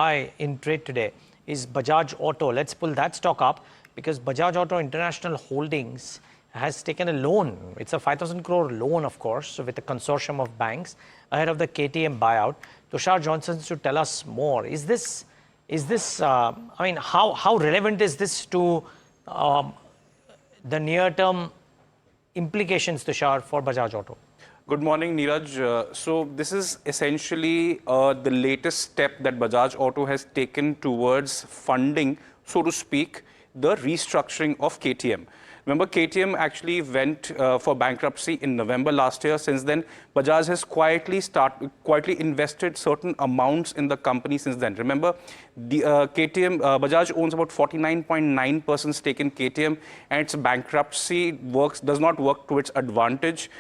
Buy in trade today is Bajaj Auto. Let's pull that stock up because Bajaj Auto International Holdings has taken a loan. It's a 5,000 crore loan, of course, with a consortium of banks ahead of the KTM buyout. Tushar Johnson to tell us more. Is this I mean, how relevant is this to the near-term implications, Tushar, for Bajaj Auto? Good morning, Neeraj. So this is essentially the latest step that Bajaj Auto has taken towards funding, so to speak, the restructuring of KTM. Remember, KTM actually went for bankruptcy in November last year. Since then, Bajaj has quietly invested certain amounts in the company since then. Remember, the Bajaj owns about 49.9% stake in KTM, and its bankruptcy does not work to its advantage.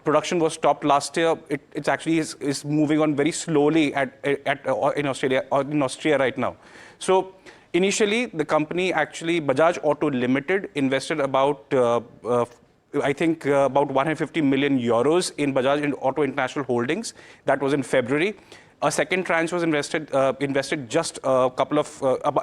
Production was stopped last year. It actually is moving on very slowly in Austria right now. So initially, the company actually, Bajaj Auto Limited, invested about, I think, about 150 million euros in Bajaj Auto International Holdings. That was in February. A second tranche was invested just a couple of,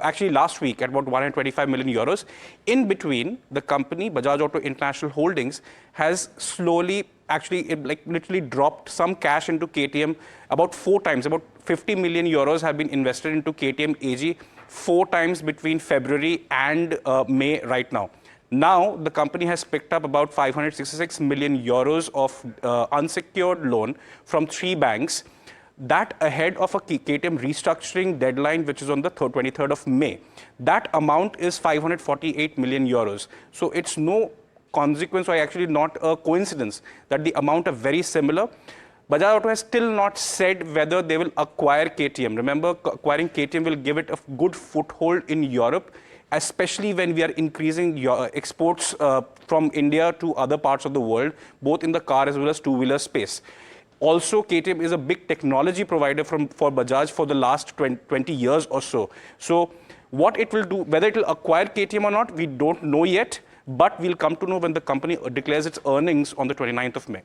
actually last week at about 125 million euros. In between, the company, Bajaj Auto International Holdings, has slowly, actually, literally dropped some cash into KTM about 4 times. About 50 million euros have been invested into KTM AG 4 times between February and May right now. Now, the company has picked up about 566 million euros of unsecured loan from 3 banks. That ahead of a KTM restructuring deadline, which is on the 23rd of May. That amount is 548 million euros. So it's no consequence, or actually not a coincidence, that the amount are very similar. Bajaj Auto has still not said whether they will acquire KTM. Remember, acquiring KTM will give it a good foothold in Europe, especially when we are increasing exports from India to other parts of the world, both in the car as well as two-wheeler space. Also, KTM is a big technology provider for Bajaj for the last 20 years or so. So what it will do, whether it will acquire KTM or not, we don't know yet, but we'll come to know when the company declares its earnings on the 29th of May.